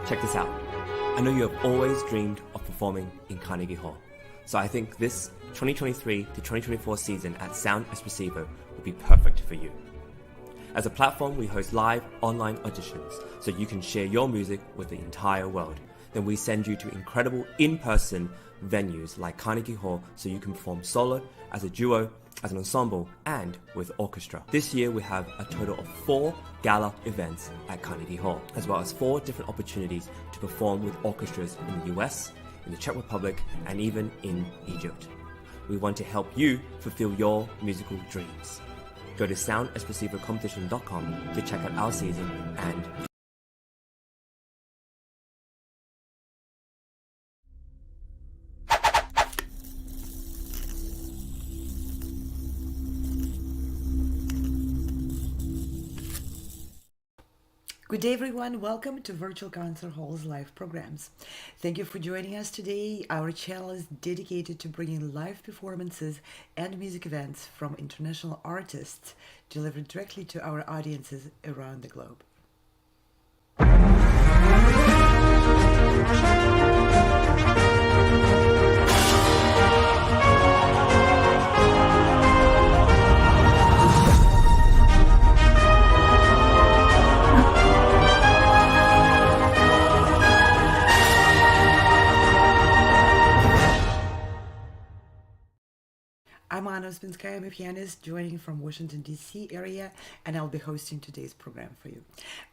Check this out. I know you have always dreamed of performing in Carnegie Hall, so I think this 2023 to 2024 season at Sound Espressivo will be perfect for you. As a platform, we host live online auditions so you can share your music with the entire world. Then we send you to incredible in-person venues like Carnegie Hall so you can perform solo, as a duo, as an ensemble, and with orchestra. This year we have a total of 4 gala events at Carnegie Hall, as well as 4 different opportunities to perform with orchestras in the US, in the Czech Republic, and even in Egypt. We want to help you fulfill your musical dreams. Go to soundespressivocompetition.com to check out our season and Good day, everyone. Welcome to Virtual Concert Hall's live programs. Thank you for joining us today. Our channel is dedicated to bringing live performances and music events from international artists delivered directly to our audiences around the globe. I'm Anna Uspinskaya, I'm a pianist joining from Washington, D.C. area, and I'll be hosting today's program for you.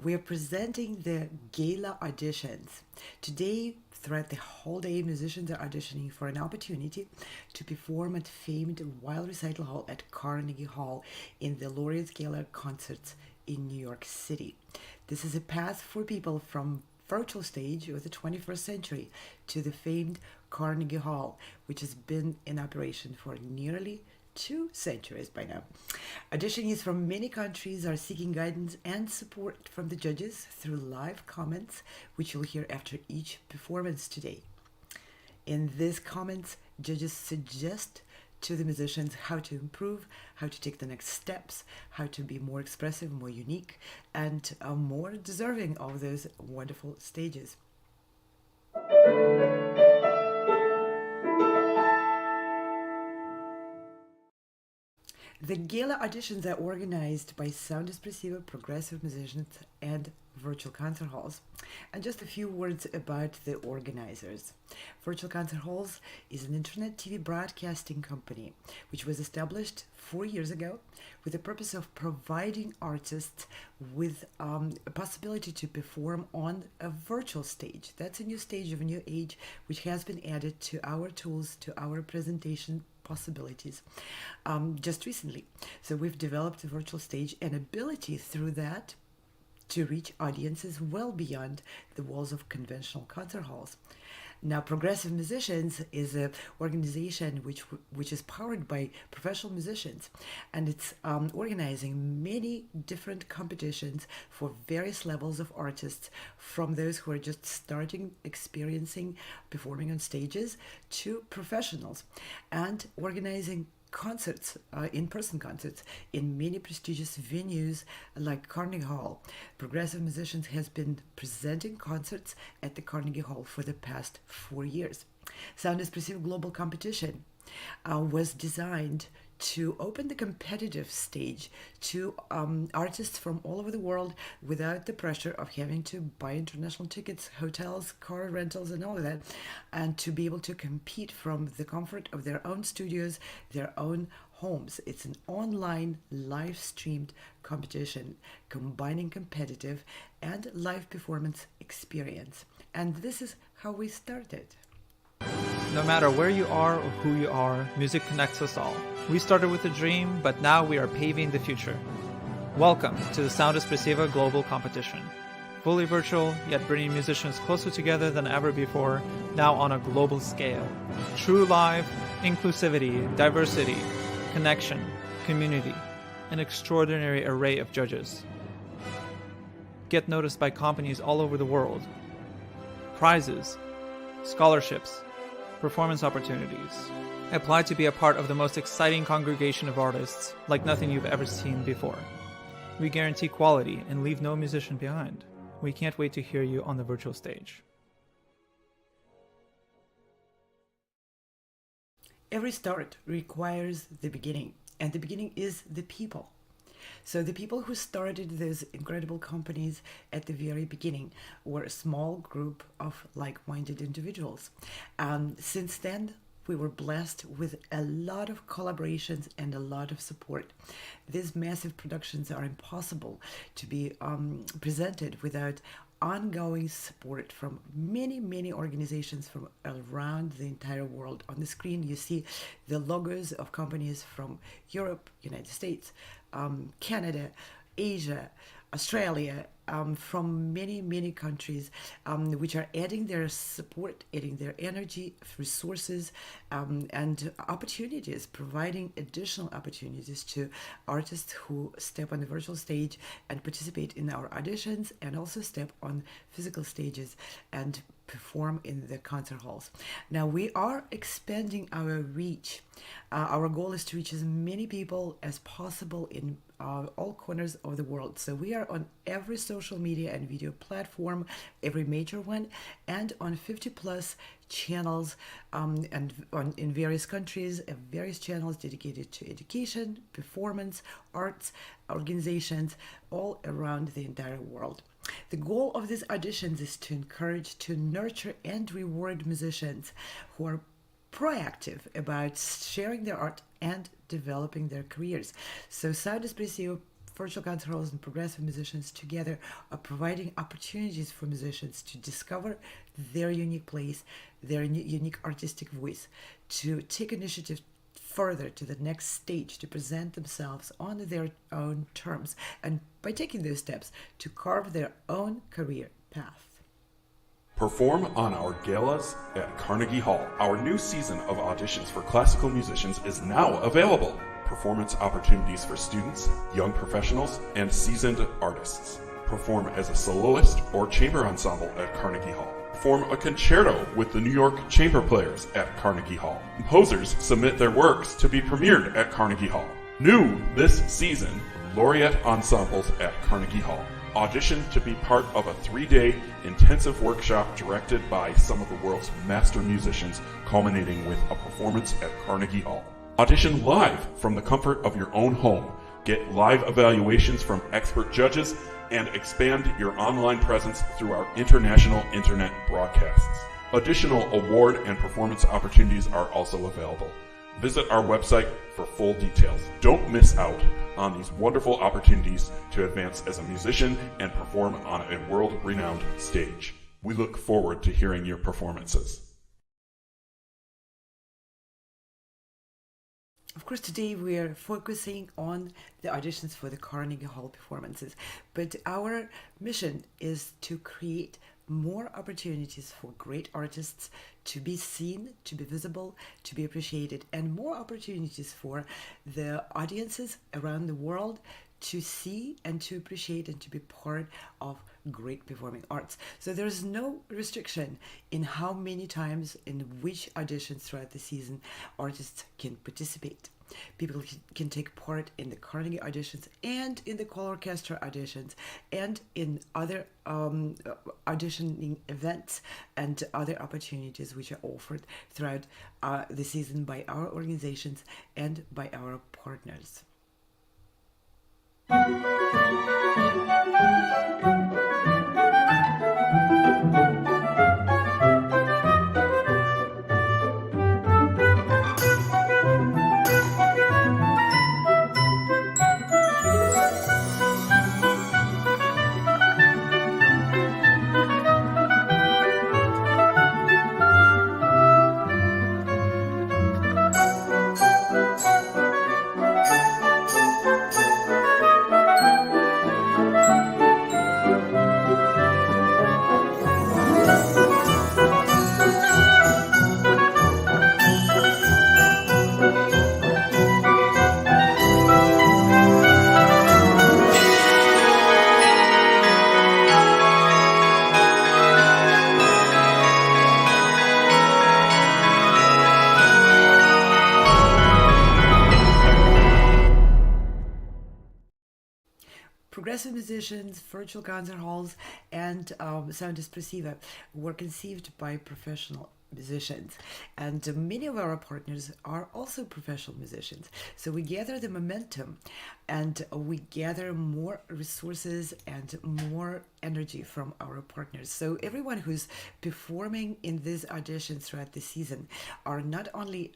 We are presenting the Gala Auditions. Today, throughout the whole day, musicians are auditioning for an opportunity to perform at famed Weill Recital Hall at Carnegie Hall in the Laureate Gala Concerts in New York City. This is a path for people from virtual stage of the 21st century to the famed Carnegie Hall, which has been in operation for nearly 2 centuries by now. Auditionees from many countries are seeking guidance and support from the judges through live comments, which you'll hear after each performance today. In these comments, judges suggest to the musicians how to improve, how to take the next steps, how to be more expressive, more unique, and more deserving of those wonderful stages. The Gala Auditions are organized by Sound Espressivo, progressive musicians, and virtual concert halls. And just a few words about the organizers. Virtual Concert Halls is an internet TV broadcasting company which was established 4 years ago with the purpose of providing artists with a possibility to perform on a virtual stage. That's a new stage of a new age which has been added to our tools, to our presentation possibilities just recently. So we've developed a virtual stage and ability through that to reach audiences well beyond the walls of conventional concert halls. Now, Progressive Musicians is an organization which is powered by professional musicians, and it's organizing many different competitions for various levels of artists, from those who are just starting experiencing performing on stages to professionals, and organizing concerts, in-person concerts in many prestigious venues like Carnegie Hall. Progressive Musicians has been presenting concerts at the Carnegie Hall for the past 4 years. Sound Espressivo Global Competition was designed to open the competitive stage to artists from all over the world without the pressure of having to buy international tickets, hotels, car rentals, and all of that, and to be able to compete from the comfort of their own studios, their own homes. It's an online, live-streamed competition combining competitive and live performance experience. And this is how we started. No matter where you are or who you are, music connects us all. We started with a dream, but now we are paving the future. Welcome to the Sound Espressivo Global Competition. Fully virtual, yet bringing musicians closer together than ever before, now on a global scale. True live, inclusivity, diversity, connection, community, an extraordinary array of judges. Get noticed by companies all over the world. Prizes, scholarships, performance opportunities. Apply to be a part of the most exciting congregation of artists like nothing you've ever seen before. We guarantee quality and leave no musician behind. We can't wait to hear you on the virtual stage. Every start requires the beginning, and the beginning is the people. So the people who started those incredible companies at the very beginning were a small group of like-minded individuals. Since then, we were blessed with a lot of collaborations and a lot of support. These massive productions are impossible to be presented without ongoing support from many, many organizations from around the entire world. On the screen, you see the logos of companies from Europe, United States, Canada, Asia, Australia, from many, many countries, which are adding their support, adding their energy, resources, and opportunities, providing additional opportunities to artists who step on the virtual stage and participate in our auditions, and also step on physical stages and perform in the concert halls. Now we are expanding our reach. Our goal is to reach as many people as possible in all corners of the world. So we are on every social media and video platform, every major one, and on 50 plus channels in various countries, various channels dedicated to education, performance, arts, organizations, all around the entire world. The goal of these auditions is to encourage, to nurture, and reward musicians who are proactive about sharing their art and developing their careers. So Sound Espressivo, virtual concert halls, and progressive musicians together are providing opportunities for musicians to discover their unique place, their unique artistic voice, to take initiative further to the next stage, to present themselves on their own terms, and by taking those steps to carve their own career path. Perform on our galas at Carnegie Hall. Our new season of auditions for classical musicians is now available. Performance opportunities for students, young professionals, and seasoned artists. Perform as a soloist or chamber ensemble at Carnegie Hall. Perform a concerto with the New York Chamber Players at Carnegie Hall. Composers submit their works to be premiered at Carnegie Hall. New this season, Laureate ensembles at Carnegie Hall. Audition to be part of a 3-day intensive workshop directed by some of the world's master musicians, culminating with a performance at Carnegie Hall. Audition live from the comfort of your own home. Get live evaluations from expert judges and expand your online presence through our international internet broadcasts. Additional award and performance opportunities are also available. Visit our website for full details. Don't miss out on these wonderful opportunities to advance as a musician and perform on a world-renowned stage. We look forward to hearing your performances. Of course, today we are focusing on the auditions for the Carnegie Hall performances, but our mission is to create more opportunities for great artists to be seen, to be visible, to be appreciated, and more opportunities for the audiences around the world to see and to appreciate and to be part of great performing arts. So there's no restriction in how many times in which auditions throughout the season artists can participate. People can take part in the Carnegie auditions and in the choral orchestra auditions and in other auditioning events and other opportunities which are offered throughout the season by our organizations and by our partners. progressive musicians, virtual concert halls, and Sound Espressivo were conceived by professional musicians, and many of our partners are also professional musicians. So we gather the momentum and we gather more resources and more energy from our partners. So everyone who's performing in these auditions throughout the season are not only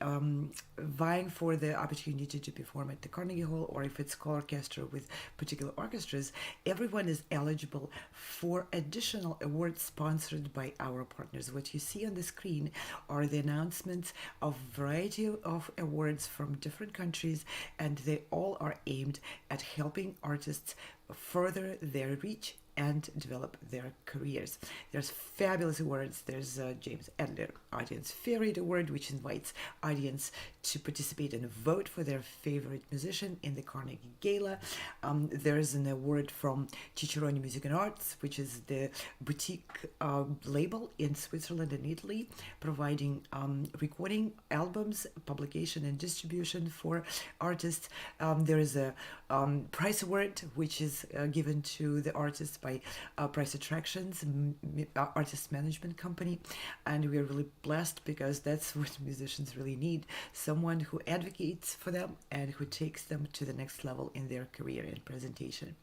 vying for the opportunity to perform at the Carnegie Hall, or if it's co-orchestra with particular orchestras, everyone is eligible for additional awards sponsored by our partners. What you see on the screen are the announcements of a variety of awards from different countries, and they all are aimed at helping artists further their reach and develop their careers. There's fabulous awards. There's James Adler Audience Favorite Award, which invites audience to participate and vote for their favorite musician in the Carnegie Gala. There's an award from Cicerone Music and Arts, which is the boutique label in Switzerland and Italy, providing recording albums, publication and distribution for artists. There is a prize award, which is given to the artists by Price Attractions, artist management company, and we are really blessed because that's what musicians really need: someone who advocates for them and who takes them to the next level in their career and presentation.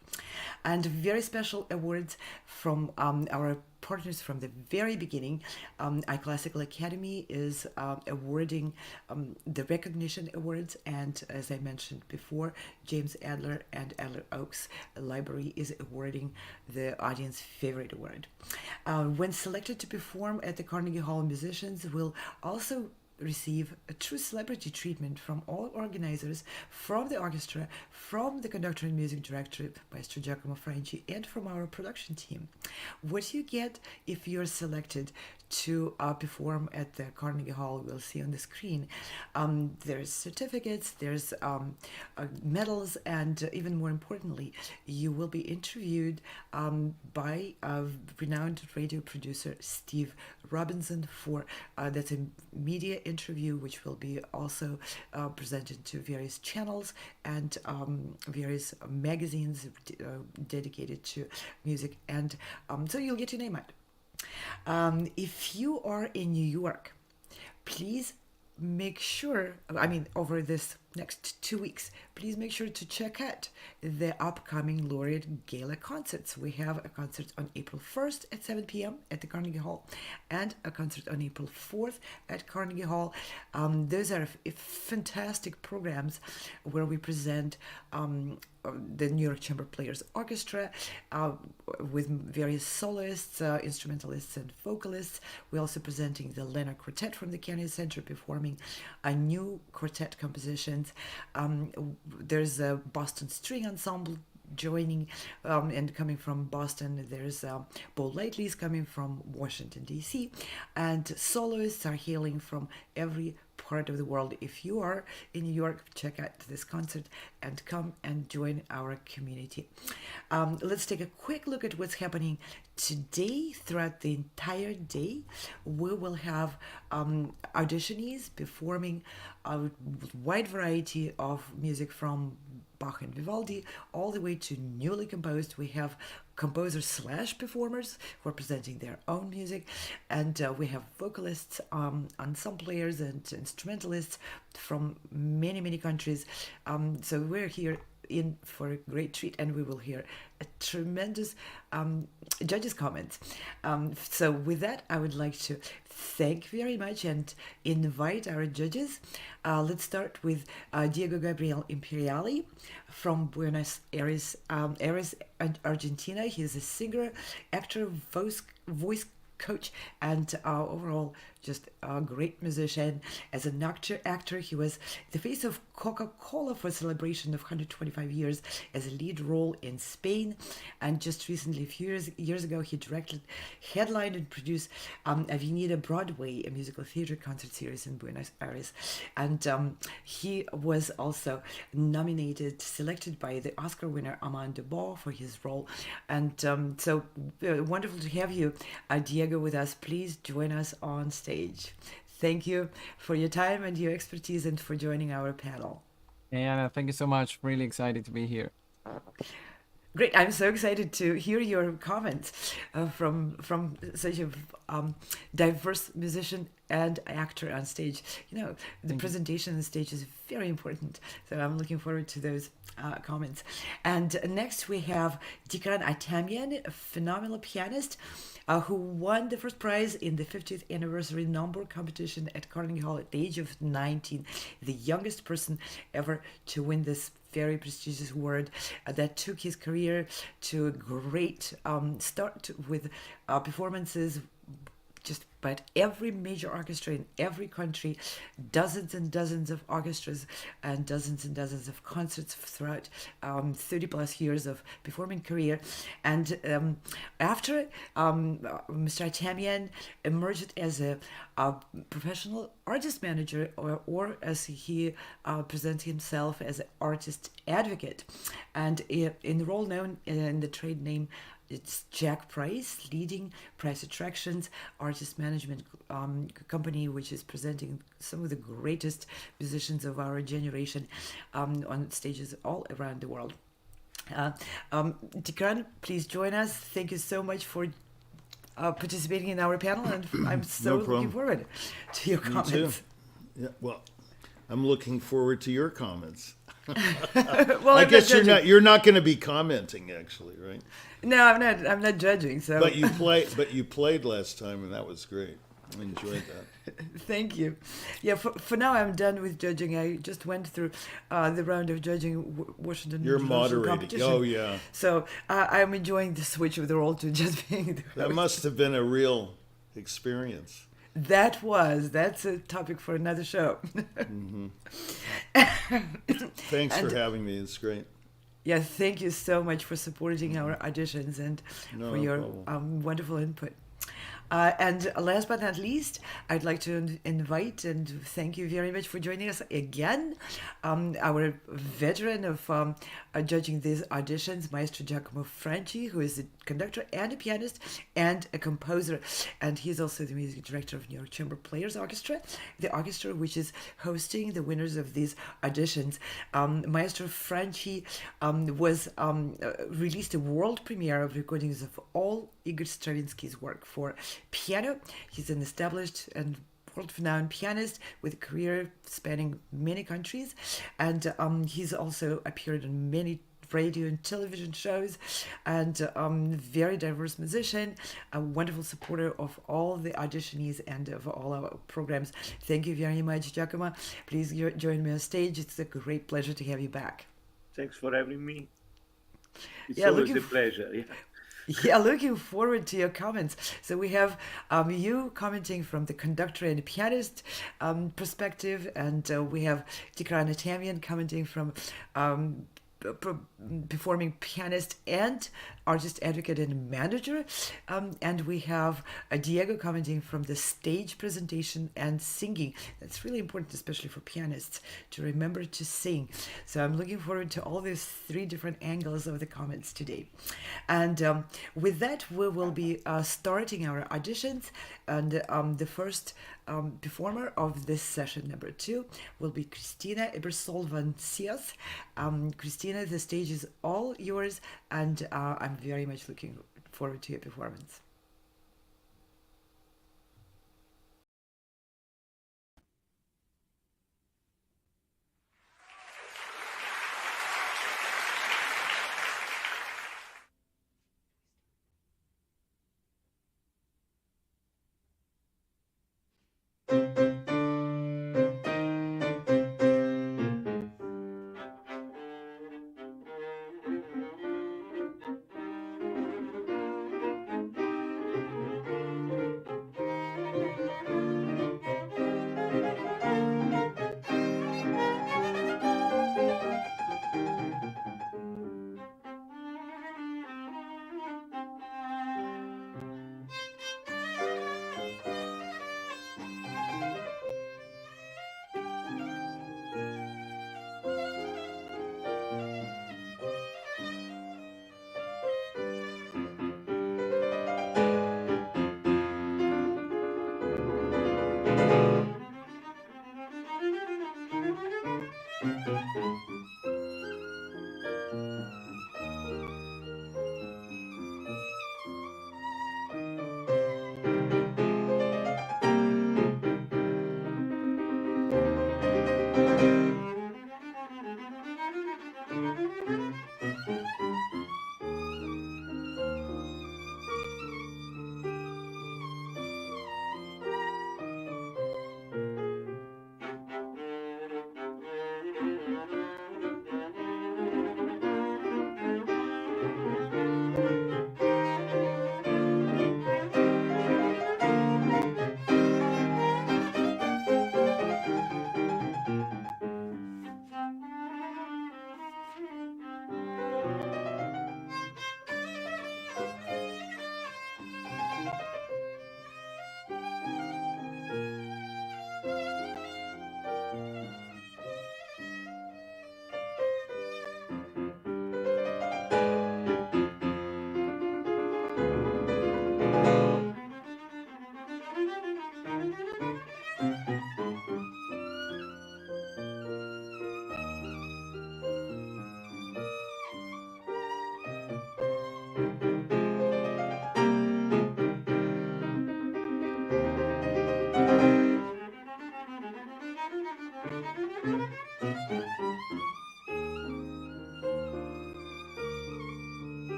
And very special awards from our partners from the very beginning. iClassical Academy is awarding the recognition awards, and as I mentioned before, James Adler and Adler Oaks Library is awarding the Audience Favorite Award. When selected to perform at the Carnegie Hall, musicians will also receive a true celebrity treatment from all organizers, from the orchestra, from the conductor and music director, Maestro Giacomo Franci, and from our production team. What you get if you're selected to perform at the Carnegie Hall, we'll see on the screen. There's certificates, there's medals, and even more importantly, you will be interviewed by renowned radio producer Steve Robinson for that's a media interview, which will be also presented to various channels and various magazines dedicated to music, and so you'll get your name out. If you are in New York, please make sure, over this next 2 weeks, please make sure to check out the upcoming Laureate Gala concerts. We have a concert on April 1st at 7 p.m. at the Carnegie Hall, and a concert on April 4th at Carnegie Hall. Those are fantastic programs where we present the New York Chamber Players Orchestra with various soloists, instrumentalists, and vocalists. We're also presenting the Lena Quartet from the Kennedy Center, performing a new quartet compositions. There's a Boston String Ensemble joining and coming from Boston. There's Bo Lightly's coming from Washington, D.C., and soloists are hailing from every part of the world. If you are in New York, check out this concert and come and join our community. Let's take a quick look at what's happening today. Throughout the entire day, we will have auditionees performing a wide variety of music from Bach and Vivaldi all the way to newly composed. We have composers / performers who are presenting their own music, and we have vocalists, ensemble players, and instrumentalists from many countries. So we're here in for a great treat, and we will hear a tremendous judges' comments. So with that, I would like to thank very much and invite our judges. Let's start with Diego Gabriel Imperiale from Buenos Aires, Argentina. He's a singer, actor, voice coach, and overall just a great musician. As an actor, he was the face of Coca-Cola for a celebration of 125 years as a lead role in Spain. And just recently, a few years ago, he directed, headlined, and produced Avenida Broadway, a musical theater concert series in Buenos Aires. And he was also selected by the Oscar winner Armand Debois for his role. And so wonderful to have you, Diego, with us. Please join us on stage. Thank you for your time and your expertise and for joining our panel. Anna, thank you so much. Really excited to be here. Great! I'm so excited to hear your comments from such a diverse musician and actor on stage. You know, the presentation on stage is very important, so I'm looking forward to those comments. And next we have Dickran Atamian, a phenomenal pianist who won the first prize in the 50th anniversary number competition at Carnegie Hall at the age of 19, the youngest person ever to win this very prestigious award that took his career to a great start with performances just about every major orchestra in every country, dozens and dozens of orchestras and dozens of concerts throughout 30 plus years of performing career. And after Mr. Atamian emerged as a professional artist manager, or as he presents himself as an artist advocate, and in the role known in the trade name, it's Jack Price, leading Price Attractions, artist management company, which is presenting some of the greatest musicians of our generation on stages all around the world. Dickran, please join us. Thank you so much for participating in our panel, and I'm so looking forward to your comments. Me too. Yeah, well, I'm looking forward to your comments. Well, I guess you're not going to be commenting, actually, right? No, I'm not judging. So, but you played last time, and that was great. I enjoyed that. Thank you. Yeah, for now I'm done with judging. I just went through the round of judging Washington. You're moderating. Competition. Oh yeah. So I'm enjoying the switch of the role to just being the host. That must have been a real experience. That's a topic for another show. Mm-hmm. Thanks for having me. It's great. Yeah, thank you so much for supporting our auditions and for your wonderful input. And last but not least, I'd like to invite and thank you very much for joining us again. Our veteran of judging these auditions, Maestro Giacomo Franci, who is a conductor and a pianist and a composer. And he's also the music director of York Chamber Players Orchestra, the orchestra which is hosting the winners of these auditions. Maestro Franci was released a world premiere of recordings of all Igor Stravinsky's work for piano. He's an established and world-renowned pianist with a career spanning many countries, and he's also appeared on many radio and television shows, and very diverse musician, a wonderful supporter of all the auditionees and of all our programs. Thank you very much, Giacomo. Please join me on stage. It's a great pleasure to have you back. Thanks for having me. It's Yeah, always a pleasure. Yeah. Yeah, looking forward to your comments. So we have you commenting from the conductor and pianist perspective, and we have Dickran Atamian commenting from performing pianist and artist advocate and manager, and we have Diego commenting from the stage presentation and singing. That's really important, especially for pianists, to remember to sing. So I'm looking forward to all these three different angles of the comments today. And with that, we will be starting our auditions, and the first performer of this session number 2 will be Christina Ebersohl-Van. Christina, the stage is all yours, and I'm very much looking forward to your performance.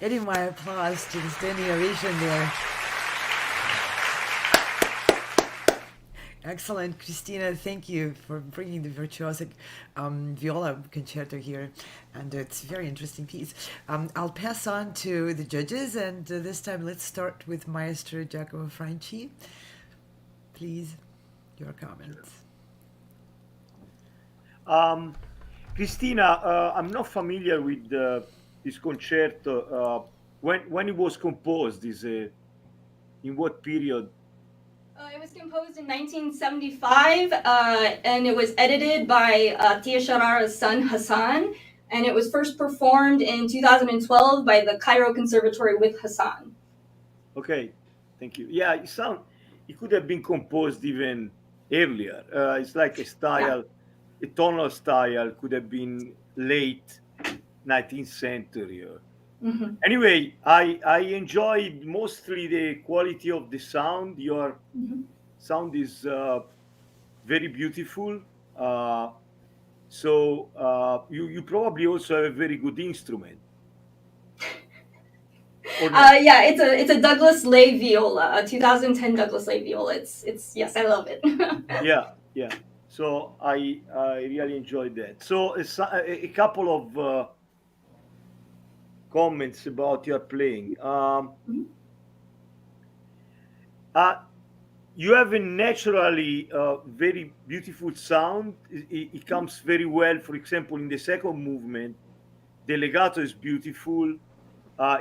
Adding my applause to the standing ovation there. Excellent, Christina. Thank you for bringing the virtuosic viola concerto here, and it's a very interesting piece. I'll pass on to the judges, and this time let's start with Maestro Giacomo Franci. Please, your comments. Christina, I'm not familiar with this concerto. When it was composed, in what period? It was composed in 1975, and it was edited by Attiya Sharara's son Hassan, and it was first performed in 2012 by the Cairo Conservatory with Hassan. Okay, thank you. Yeah, it could have been composed even earlier. It's like a style, a tonal style could have been late 19th century. Anyway, I enjoyed mostly the quality of the sound. Your sound is very beautiful. So you probably also have a very good instrument. Yeah, it's a Douglas Lay viola, a 2010 Douglas Lay viola. It's yes, I love it. Yeah. So I really enjoyed that. So a couple of comments about your playing. You have a naturally very beautiful sound. It comes very well. For example, in the second movement, the legato is beautiful.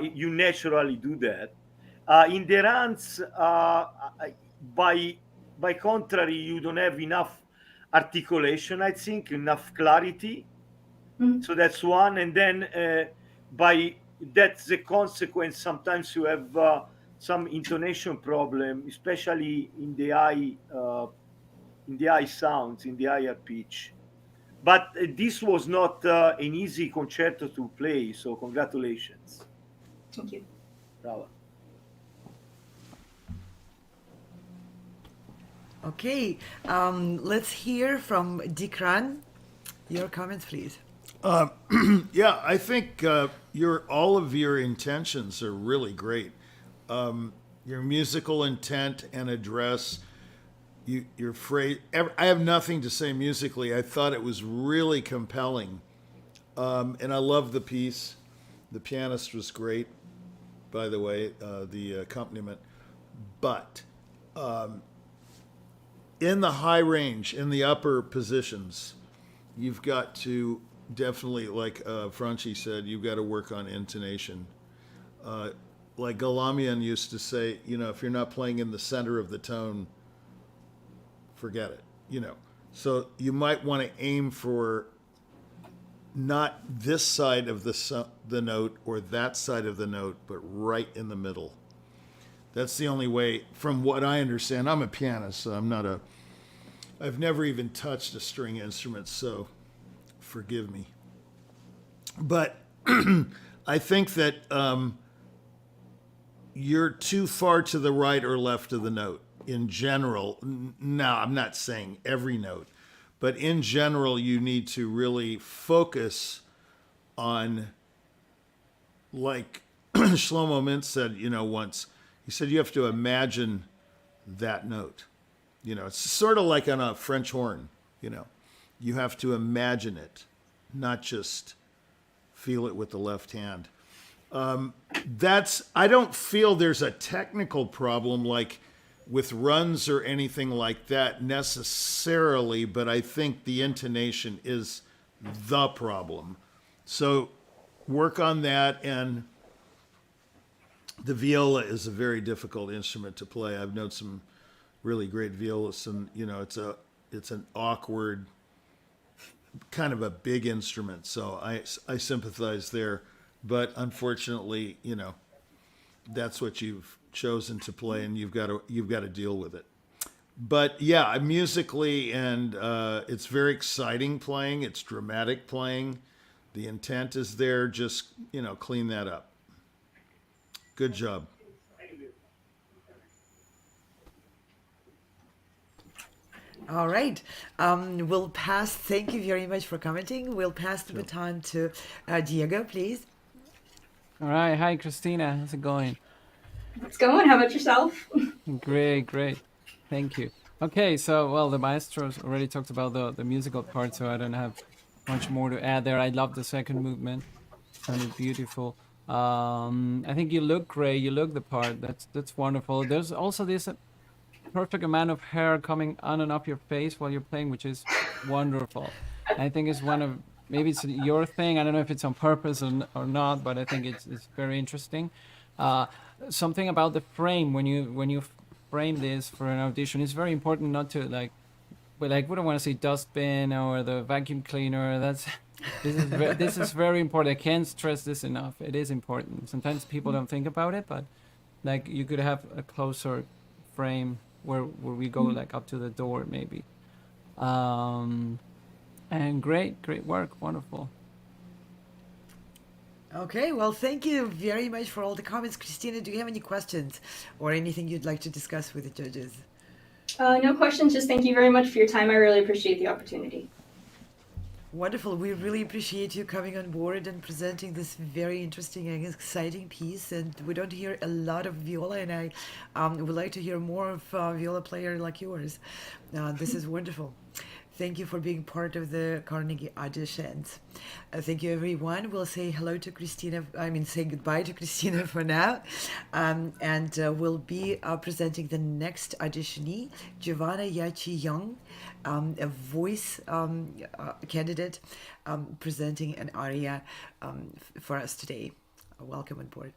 You naturally do that. In the runs, by contrary, you don't have enough articulation, I think, enough clarity. So that's one. And then that's the consequence. Sometimes you have some intonation problem, especially in the high sounds, in the higher pitch. But this was not an easy concerto to play. So congratulations. Thank you. Bravo. Okay, let's hear from Dickran. Your comments, please. Yeah, I think all of your intentions are really great. Your musical intent and address, your phrase. I have nothing to say musically. I thought it was really compelling, and I love the piece. The pianist was great, by the way, the accompaniment. But in the high range, in the upper positions, you've got to definitely, like Franci said, you've got to work on intonation. Like Galamian used to say, if you're not playing in the center of the tone, forget it, So you might want to aim for not this side of the note or that side of the note, but right in the middle. That's the only way, from what I understand. I'm a pianist, so I've never even touched a string instrument, so forgive me. But I think that you're too far to the right or left of the note in general. Now, I'm not saying every note, but in general, you need to really focus on, like Shlomo Mintz said, once, he said you have to imagine that note. It's sort of like on a French horn, you have to imagine it, not just feel it with the left hand. I don't feel there's a technical problem like with runs or anything like that necessarily, but I think the intonation is the problem. So work on that, and the viola is a very difficult instrument to play. I've known some really great violists, and it's an awkward, kind of a big instrument, so I sympathize there. But unfortunately, that's what you've chosen to play, and you've got to deal with it. But yeah, musically, and it's very exciting playing. It's dramatic playing. The intent is there. Just clean that up. Good job. All right. We'll pass. Thank you very much for commenting. We'll pass the baton to Diego, please. All right. Hi, Christina. How's it going? It's going. How about yourself? Great, great. Thank you. Okay, so, well, the maestros already talked about the musical part, so I don't have much more to add there. I love the second movement. Sounded beautiful. I think you look great. You look the part. That's wonderful. There's also this perfect amount of hair coming on and up your face while you're playing, which is wonderful. I think it's one of, maybe it's your thing. I don't know if it's on purpose or not, but I think it's very interesting. Something about the frame when you frame this for an audition, it's very important not to we don't want to say dustbin or the vacuum cleaner. This is very important. I can't stress this enough. It is important. Sometimes people don't think about it, but you could have a closer frame where we go up to the door maybe. And great work, wonderful. Okay, well, thank you very much for all the comments. Christina, do you have any questions or anything you'd like to discuss with the judges? No questions. Just thank you very much for your time. I really appreciate the opportunity. Wonderful. We really appreciate you coming on board and presenting this very interesting and exciting piece. And we don't hear a lot of viola, and I would like to hear more of a viola player like yours. This is wonderful. Thank you for being part of the Carnegie Auditions. Thank you, everyone. We'll say hello to Christina. Say goodbye to Christina for now. And we'll be presenting the next auditionee, Giovanna Yaqi Yang, a voice candidate, presenting an aria for us today. Welcome on board.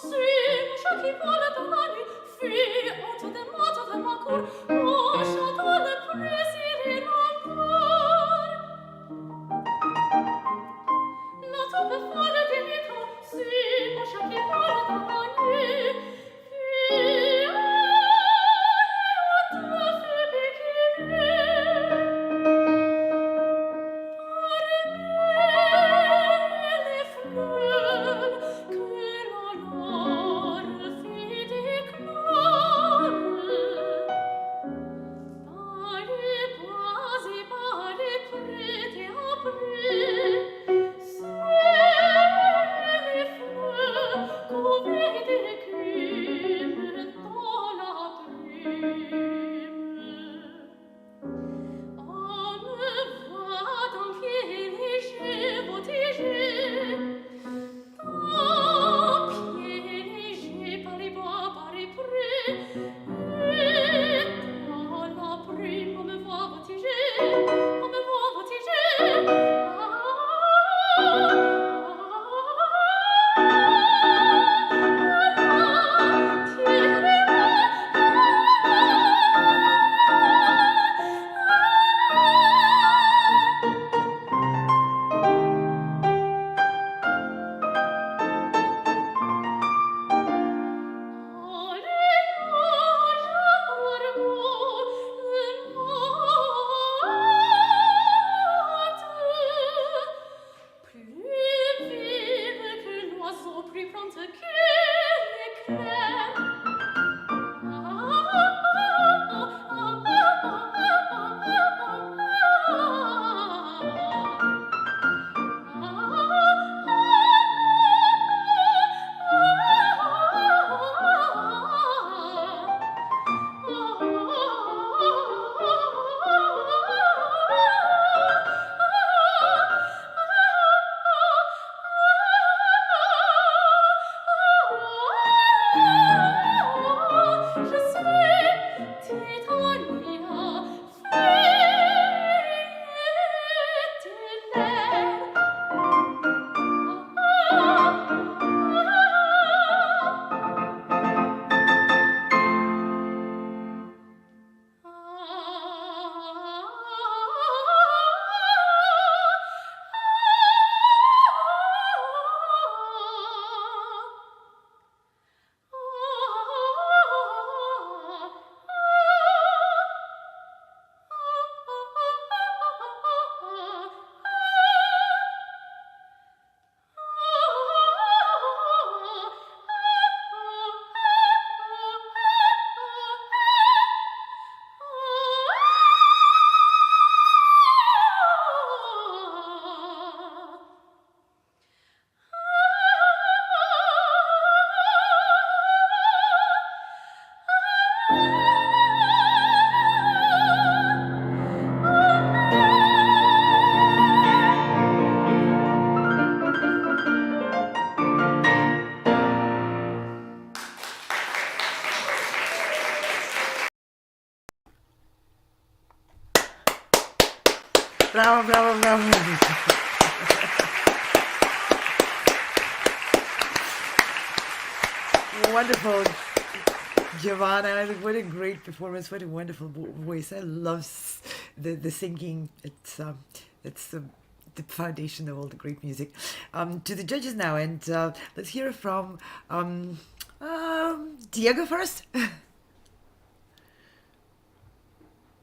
Sì, Bravo, bravo, bravo. Wonderful. Giovanna, what a great performance. What a wonderful voice. I love the singing. It's the foundation of all the great music. To the judges now, and let's hear from Diego first.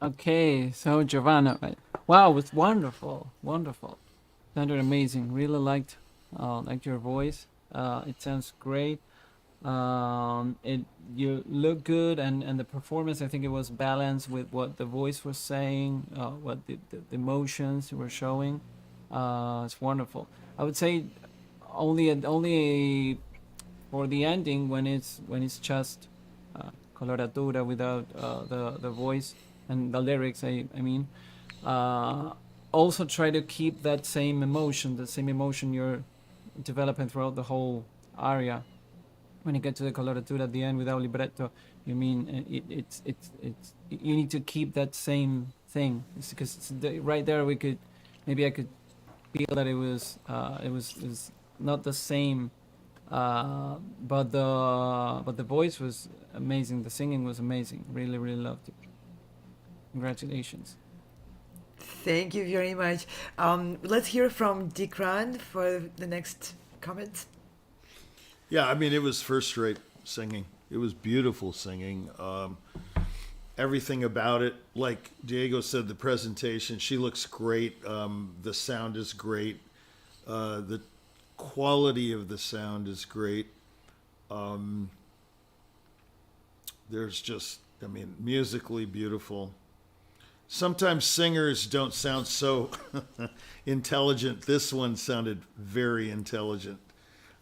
Okay, so Giovanna, wow, it was wonderful, wonderful. Sounded amazing. Really liked your voice. It sounds great. You look good, and the performance, I think it was balanced with what the voice was saying, what the emotions you were showing. It's wonderful. I would say only for the ending when it's just coloratura without the voice and the lyrics. I mean, also try to keep that same emotion you're developing throughout the whole aria. When you get to the coloratura at the end without libretto, you mean it's you need to keep that same thing. It's because right there I could feel that it was not the same, but the voice was amazing. The singing was amazing. Really, really loved it. Congratulations. Thank you very much. Let's hear from Dickran for the next comments. Yeah, I mean, it was first-rate singing. It was beautiful singing. Everything about it, like Diego said, the presentation, she looks great. The sound is great. The quality of the sound is great. There's just, I mean, musically beautiful. Sometimes singers don't sound so intelligent. This one sounded very intelligent.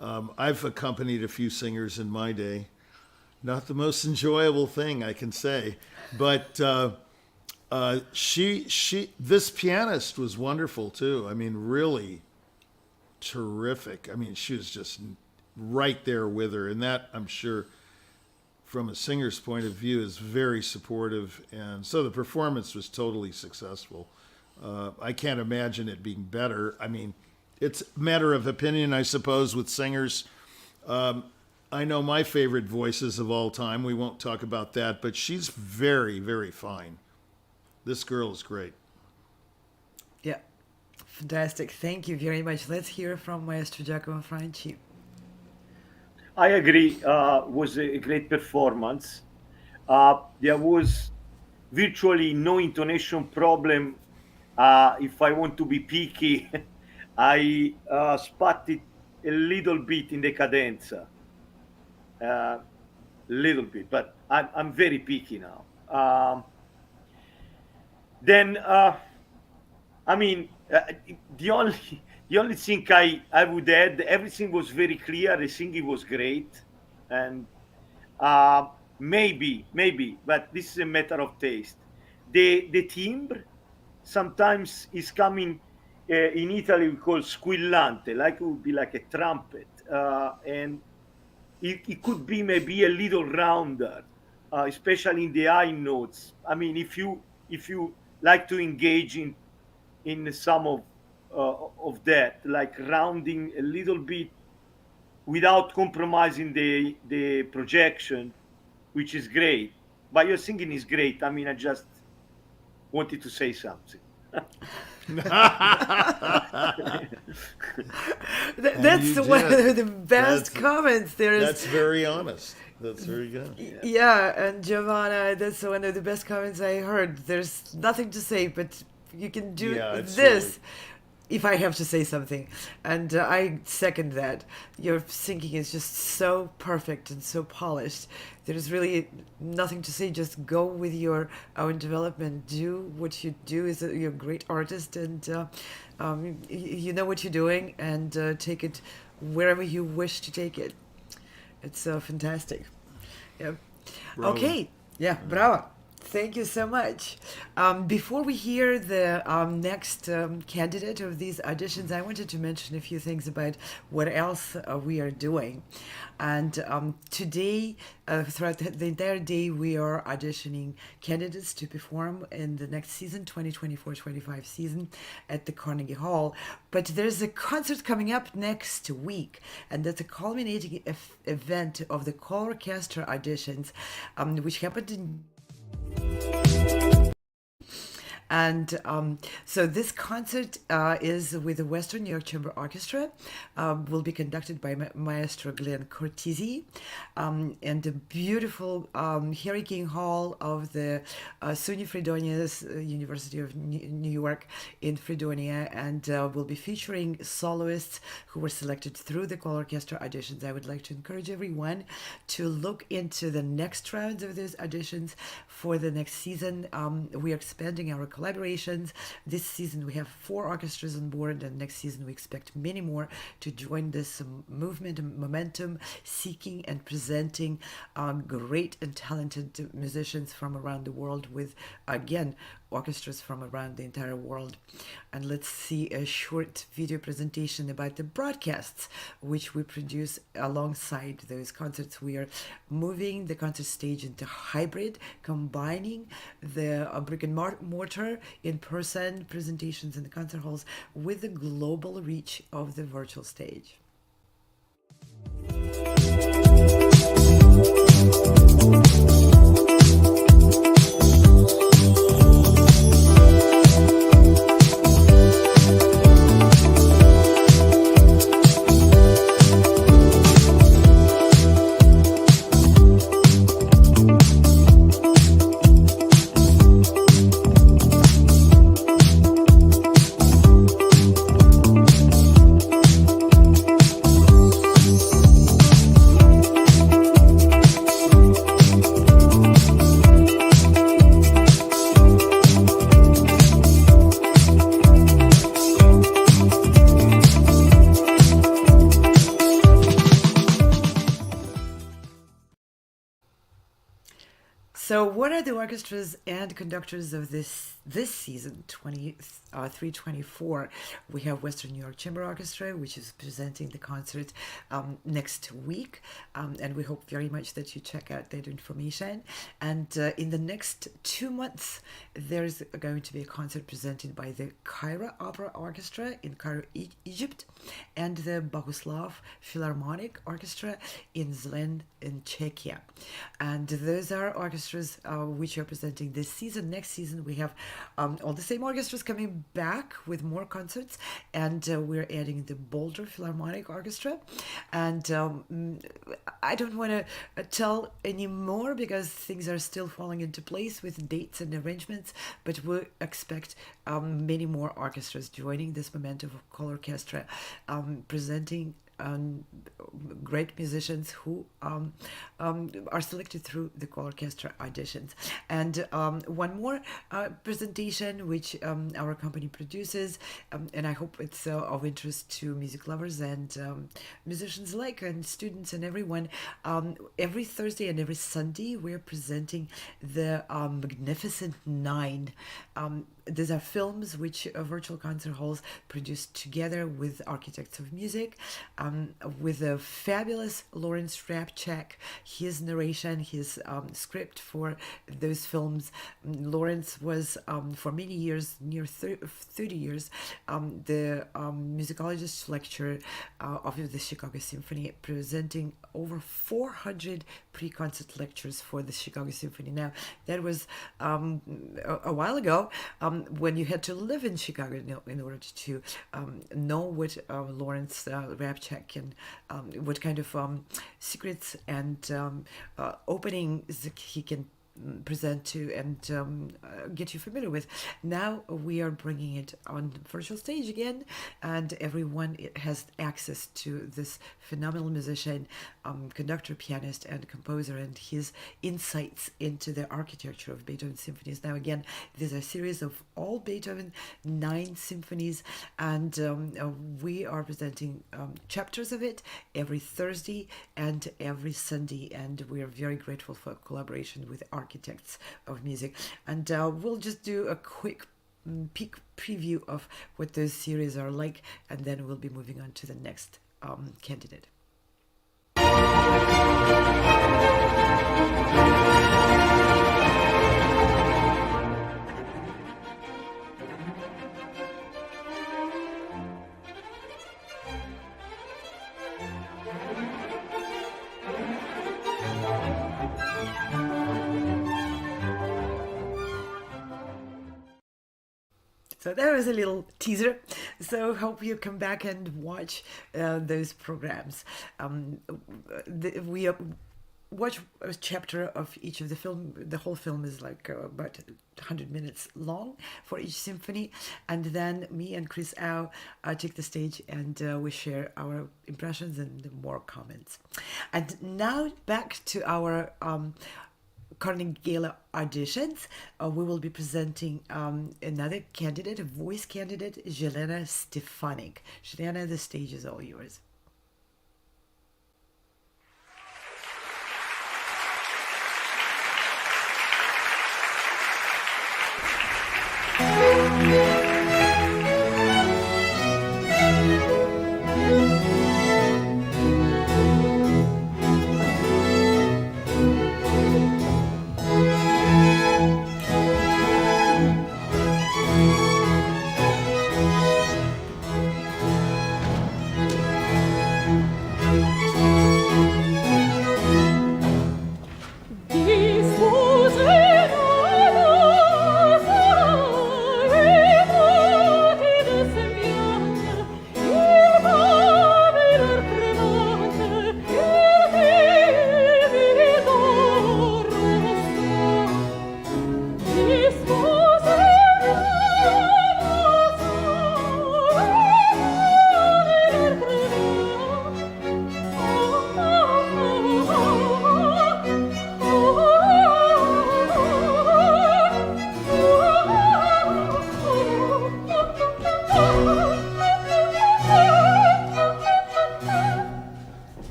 I've accompanied a few singers in my day. Not the most enjoyable thing, I can say, but this pianist was wonderful too. I mean, really terrific. I mean, she was just right there with her, and that, I'm sure, from a singer's point of view, is very supportive. And so the performance was totally successful. I can't imagine it being better. I mean, it's a matter of opinion, I suppose, with singers. I know my favorite voices of all time. We won't talk about that, but she's very, very fine. This girl is great. Yeah, fantastic. Thank you very much. Let's hear from Maestro Giacomo Franci. I agree. Was a great performance. There was virtually no intonation problem. If I want to be picky, I spotted a little bit in the cadenza, little bit, but I'm very picky now. Then, I mean, the only thing I would add, everything was very clear. The singing was great, and maybe, but this is a matter of taste. The timbre sometimes is coming. In Italy, we call squillante, like it would be like a trumpet, and it could be maybe a little rounder, especially in the high notes. I mean, if you like to engage in some of that, like rounding a little bit without compromising the projection, which is great. But your singing is great. I mean, I just wanted to say something. That's one of the best comments there is. That's very honest. That's very good. Yeah, and Giovanna, that's one of the best comments I heard. There's nothing to say, but you can do this. Really... If I have to say something, and I second that. Your singing is just so perfect and so polished. There's really nothing to say. Just go with your own development. Do what you do. You're a great artist, and you know what you're doing, and take it wherever you wish to take it. It's fantastic. Yeah. Bravo. Okay. Yeah. Bravo. Thank you so much. Before we hear the next candidate of these auditions, I wanted to mention a few things about what else we are doing. And today, throughout the entire day, we are auditioning candidates to perform in the next season, 2024-25 season, at the Carnegie Hall. But there's a concert coming up next week, and that's a culminating event of the choral orchestra auditions, which happened in. And so this concert is with the Western York Chamber Orchestra, will be conducted by Maestro Glenn Cortese, and the beautiful Carnegie Hall of the SUNY Fredonia's University of New York in Fredonia, and will be featuring soloists who were selected through the choral orchestra auditions. I would like to encourage everyone to look into the next rounds of these auditions for the next season. We are expanding our collaborations. This season we have 4 orchestras on board, and next season we expect many more to join this movement and momentum, seeking and presenting great and talented musicians from around the world with, again, orchestras from around the entire world. And let's see a short video presentation about the broadcasts which we produce alongside those concerts. We are moving the concert stage into hybrid, combining the brick and mortar in-person presentations in the concert halls with the global reach of the virtual stage. So what are the orchestras and conductors of this season, 23-24? We have Western New York Chamber Orchestra, which is presenting the concert next week, and we hope very much that you check out that information. And in the next 2 months, there's going to be a concert presented by the Cairo Opera Orchestra in Cairo, Egypt, and the Bohuslav Philharmonic Orchestra in Zlin in Czechia. And those are orchestras which are presenting this season. Next season we have all the same orchestras coming back with more concerts, and we're adding the Boulder Philharmonic Orchestra. And I don't want to tell any more because things are still falling into place with dates and arrangements, but we expect many more orchestras joining this momentum of choral orchestra, presenting great musicians who are selected through the choral orchestra auditions. And one more presentation which our company produces, and I hope it's of interest to music lovers and musicians alike, and students and everyone. Every Thursday and every Sunday we're presenting the Magnificent Nine. These are films which virtual concert halls produce together with architects of music, with a fabulous Lawrence Rapchak, his narration, his script for those films. Lawrence was, for many years, near 30 years, the musicologist lecturer of the Chicago Symphony, presenting over 400 pre-concert lectures for the Chicago Symphony. Now, that was a while ago, when you had to live in Chicago in order to know what Lawrence Rapchak and what kind of secrets and openings he can present to and get you familiar with. Now we are bringing it on virtual stage again, and everyone has access to this phenomenal musician, conductor, pianist, and composer, and his insights into the architecture of Beethoven symphonies. Now again, these are a series of all Beethoven 9 symphonies, and we are presenting chapters of it every Thursday and every Sunday, and we are very grateful for collaboration with our architects of music. And we'll just do a quick peek preview of what those series are like, and then we'll be moving on to the next candidate. So there was a little teaser. So hope you come back and watch those programs. We watch a chapter of each of the film. The whole film is like about 100 minutes long for each symphony. And then me and Chris Au take the stage and we share our impressions and more comments. And now back to our Carnegie Gala auditions. We will be presenting another candidate, a voice candidate, Jelena Stefanic. Jelena, the stage is all yours.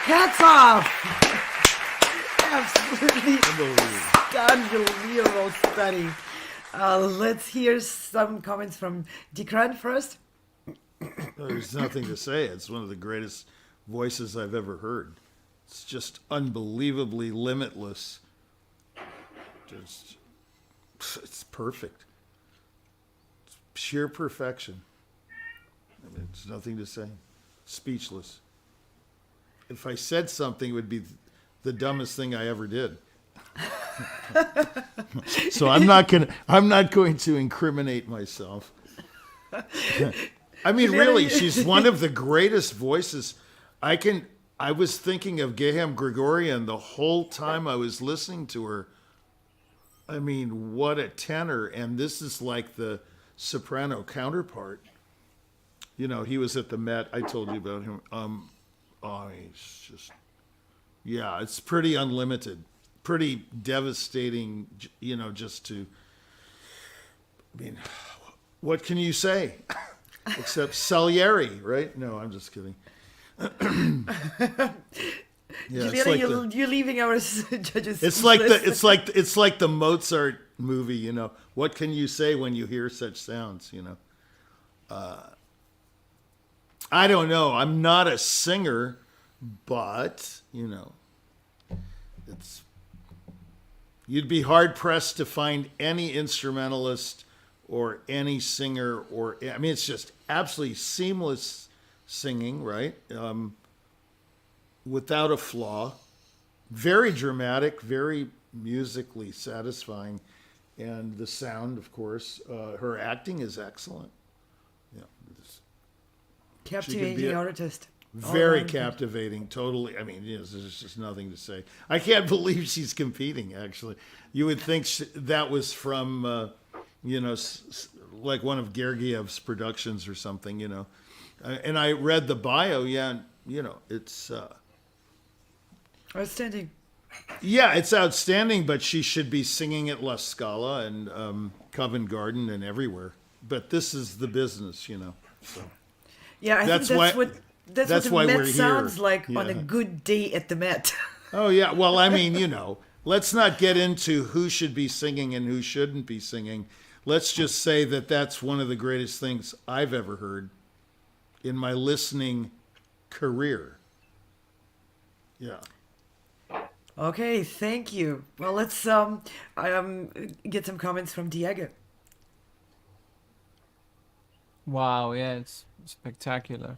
Hats off! Absolutely unbelievable study. Let's hear some comments from Dickran first. There's nothing to say. It's one of the greatest voices I've ever heard. It's just unbelievably limitless. It's perfect. It's pure perfection. I mean, there's nothing to say. Speechless. If I said something, it would be the dumbest thing I ever did. So I'm not going to incriminate myself. I mean, really, she's one of the greatest voices. I was thinking of Gehem Gregorian the whole time I was listening to her. I mean, what a tenor. And this is like the soprano counterpart. You know, he was at the Met. I told you about him. He's just, yeah, it's pretty unlimited, pretty devastating, you know, just to, I mean, what can you say? Except Salieri, right? No, I'm just kidding. Yeah, Jelena, you're leaving our judges. It's like the Mozart movie, you know. What can you say when you hear such sounds, you know? I don't know. I'm not a singer, but, you know, you'd be hard pressed to find any instrumentalist or any singer I mean, it's just absolutely seamless singing, right? Without a flaw, very dramatic, very musically satisfying, and the sound, of course. Her acting is excellent. Yeah, Captivating artist. Very captivating, totally. I mean, yes, there's just nothing to say. I can't believe she's competing, actually. You would think that was from, you know, like one of Gergiev's productions or something, you know. And I read the bio, yeah, you know, it's... outstanding. Yeah, it's outstanding, but she should be singing at La Scala and Covent Garden and everywhere. But this is the business, you know. So. Yeah, I think that's what the Met sounds like on a good day at the Met. Oh, yeah. Well, I mean, you know, let's not get into who should be singing and who shouldn't be singing. Let's just say that that's one of the greatest things I've ever heard in my listening career. Yeah. Okay, thank you. Well, let's get some comments from Diego. Wow, yeah, it's spectacular.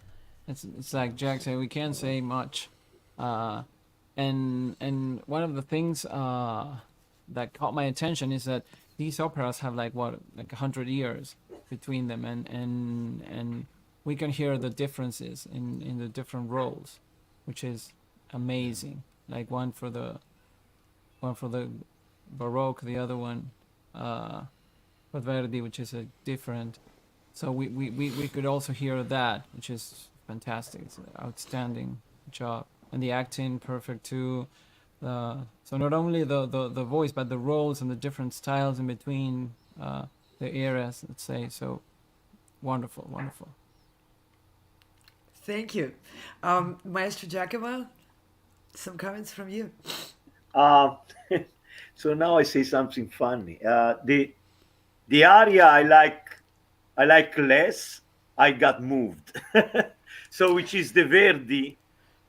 It's like Jack said, we can't say much. And one of the things that caught my attention is that these operas have like 100 years between them, and we can hear the differences in the different roles, which is amazing. Like one for the Baroque, the other one for Verdi, which is a different. So we could also hear that, which is fantastic. It's an outstanding job, and the acting perfect too. So not only the voice, but the roles and the different styles in between the eras, let's say. So wonderful. Thank you, Maestro Giacomo. Some comments from you. So now I say something funny. The aria I like less. I got moved. So which is the Verdi.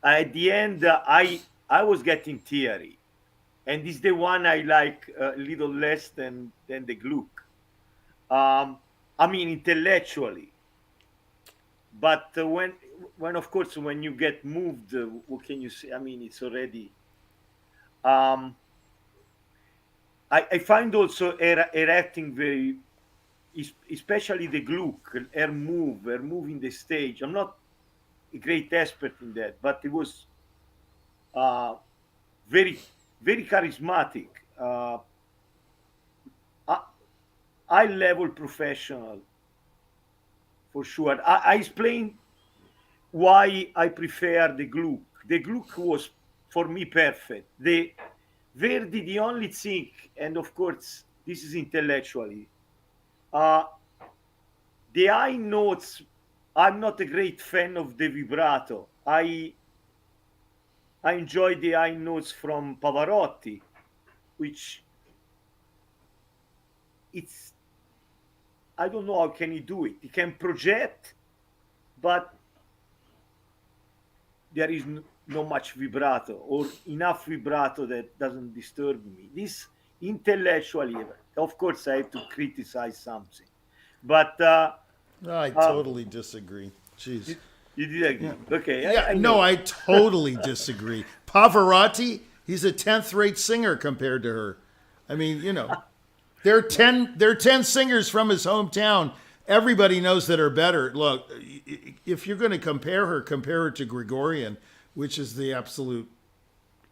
At the end, I was getting teary, and this is the one I like a little less than the Gluck. I mean intellectually, but when of course when you get moved, what can you say? I mean, it's already. I find also her acting very, especially the Gluck, her moving the stage. I'm not a great expert in that, but it was very, very charismatic. High level professional, for sure. I explained why I prefer the Gluck. The Gluck was for me perfect. The Verdi, the only thing, and of course this is intellectually, the high notes. I'm not a great fan of the vibrato. I enjoy the high notes from Pavarotti, which it's, I don't know how can he do it. He can project, but there is not much vibrato or enough vibrato that doesn't disturb me. This intellectually, of course, I have to criticize something, but I totally disagree. Jeez. you did agree. Yeah. Okay. Yeah, no, I totally disagree. Pavarotti, he's a 10th-rate singer compared to her. I mean, you know, there are 10 singers from his hometown. Everybody knows that are better. Look, if you're going to compare her to Gregorian, which is the absolute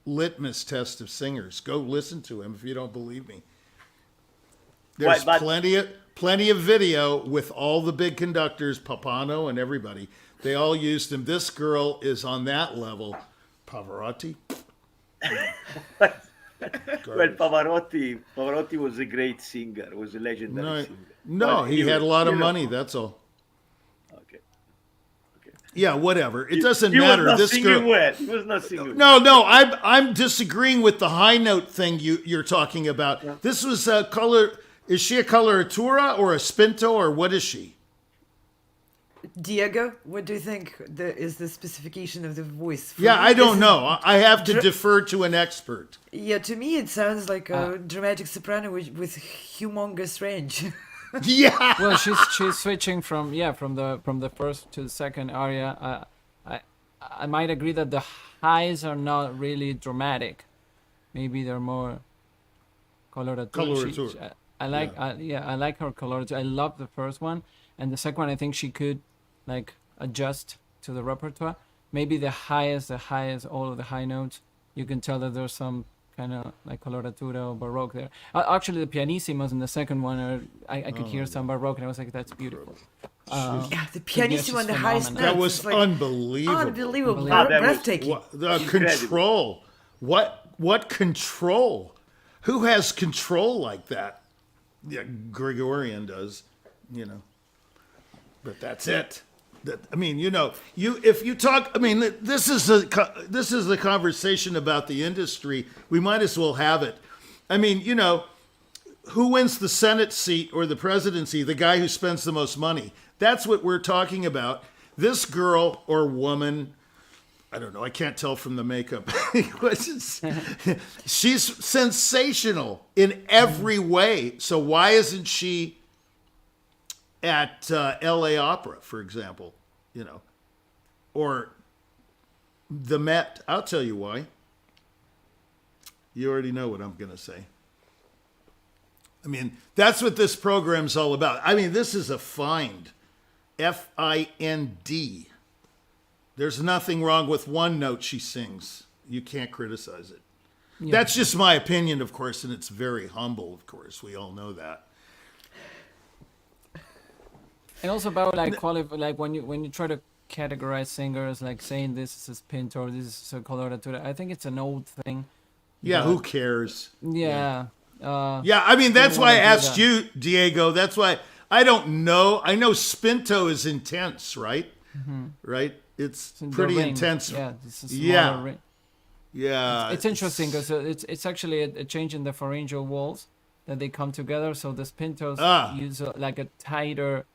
litmus test of singers. Go listen to him if you don't believe me. There's plenty of video with all the big conductors, Papano and everybody. They all used him. This girl is on that level. Pavarotti. Well, Pavarotti was a great singer. Was a legendary singer. No, he had a lot of money. That's all. Okay. Yeah, whatever. It doesn't matter. Was not this singing girl. well. He was not singing well. No. I'm disagreeing with the high note thing you're talking about. Yeah. This was a color. Is she a coloratura or a spinto or what is she? Diego, what do you think is the specification of the voice? For yeah, me, I don't know. I have to defer to an expert. Yeah, to me it sounds like a dramatic soprano with humongous range. Yeah. Well, she's switching from the first to the second aria. I might agree that the highs are not really dramatic. Maybe they're more coloratura. I like her coloratura. I love the first one, and the second one I think she could like adjust to the repertoire. Maybe the highest, all of the high notes. You can tell that there's some kind of like coloratura or baroque there. Actually, the pianissimos in the second one, I could hear some baroque, and I was like, that's beautiful. Yeah, the pianissimo and the highest notes. That was like unbelievable. Breathtaking. The control. What control? Who has control like that? Yeah, Gregorian does, you know. But that's it. I mean, you know, if you talk, I mean, this is a conversation about the industry. We might as well have it. I mean, you know, who wins the Senate seat or the presidency? The guy who spends the most money. That's what we're talking about. This girl or woman, I don't know. I can't tell from the makeup. She's sensational in every way. So why isn't she at LA Opera, for example, you know, or the Met? I'll tell you why. You already know what I'm going to say. I mean, that's what this program's all about. I mean, this is a find. F-I-N-D. There's nothing wrong with one note she sings. You can't criticize it. Yeah. That's just my opinion, of course, and it's very humble, of course. We all know that. And also about like like when you try to categorize singers, like saying this is a spinto or this is a coloratura, I think it's an old thing. Yeah, who cares? Yeah. I mean, that's why I asked you, Diego. That's why I don't know. I know spinto is intense, right? Mm-hmm. Right? It's pretty intense. Yeah, it's a smaller ring. Yeah. It's interesting because it's actually a change in the pharyngeal walls that they come together. So the spintos use like a tighter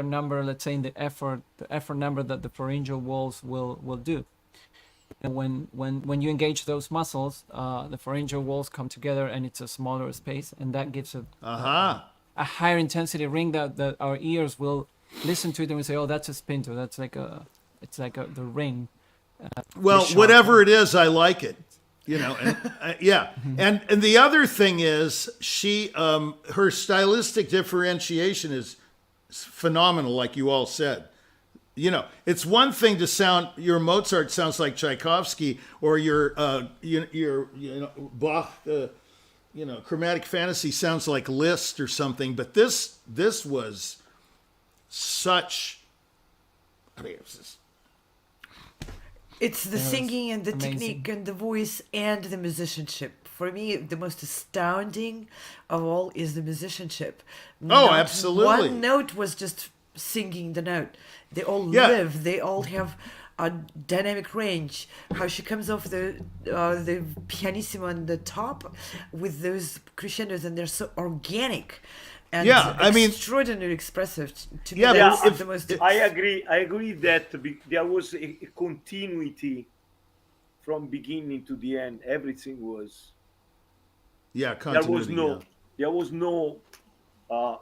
number, let's say in the effort number that the pharyngeal walls will do. And when you engage those muscles, the pharyngeal walls come together and it's a smaller space, and that gives a higher intensity ring that our ears will listen to it and we say, oh, that's a spinto. That's like the ring. Well, whatever it is, I like it. You know, and and the other thing is her stylistic differentiation is phenomenal, like you all said. You know, it's one thing to sound, your Mozart sounds like Tchaikovsky, or your Bach, Chromatic Fantasy sounds like Liszt or something. But this was such. I mean, it's the singing and the technique and the voice and the musicianship. For me, the most astounding of all is the musicianship. Absolutely. One note was just singing the note. They all live. They all have dynamic range, how she comes off the pianissimo on the top with those crescendos, and they're so organic and extraordinarily expressive. To me, that's the most. I agree that there was a continuity from beginning to the end. Everything was. Yeah, continuity. There was no.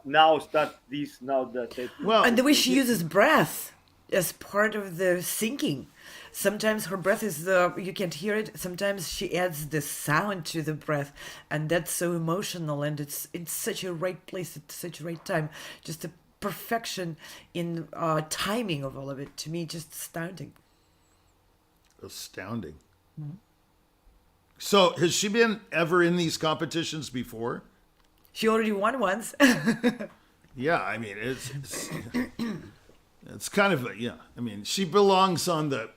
Now start this. Now that. Well, and the way she uses breath as part of the singing. Sometimes her breath is you can't hear it. Sometimes she adds the sound to the breath, and that's so emotional, and it's in such a right place at such a right time. Just the perfection in timing of all of it. To me, just astounding. Astounding. Mm-hmm. So, has she been ever in these competitions before? She already won once. Yeah, I mean, it's kind of I mean, she belongs on the,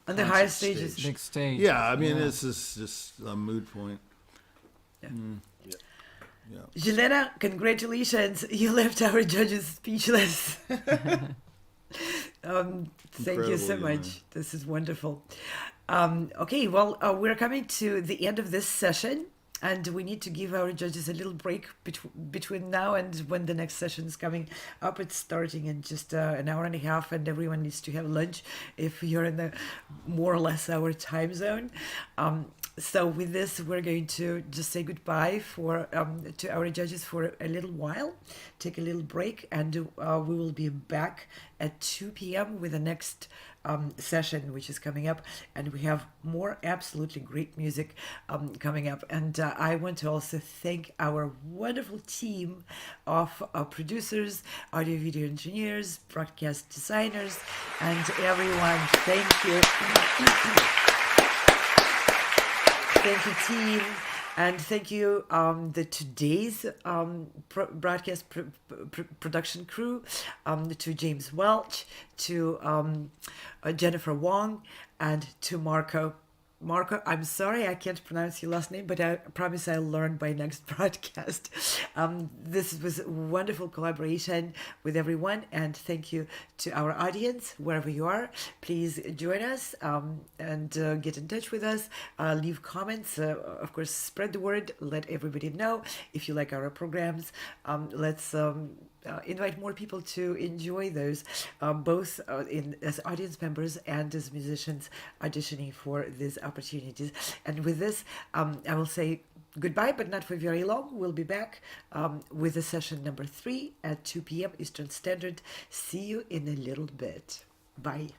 on the highest stages. Big stage. Yeah, I mean, this is just a moot point. Yeah. Jelena, congratulations. You left our judges speechless. Thank you so much. This is wonderful. Okay, well, we're coming to the end of this session. And we need to give our judges a little break between now and when the next session is coming up. It's starting in just an hour and a half, and everyone needs to have lunch if you're in the more or less our time zone. So with this, we're going to just say goodbye to our judges for a little while, take a little break, and we will be back at 2 p.m. with the next session, which is coming up, and we have more absolutely great music coming up. And I want to also thank our wonderful team of producers, audio video engineers, broadcast designers, and everyone. Thank you. Thank you, team. And thank you, today's broadcast production crew, to James Welch, to Jennifer Wong, and to Marco. Marco, I'm sorry I can't pronounce your last name, but I promise I'll learn by next broadcast. This was a wonderful collaboration with everyone, and thank you to our audience, wherever you are. Please join us and get in touch with us. Leave comments. Of course, spread the word. Let everybody know if you like our programs. Let's invite more people to enjoy those, both as audience members and as musicians auditioning for these opportunities. And with this, I will say goodbye, but not for very long. We'll be back with the session number 3 at 2 p.m. Eastern Standard. See you in a little bit. Bye.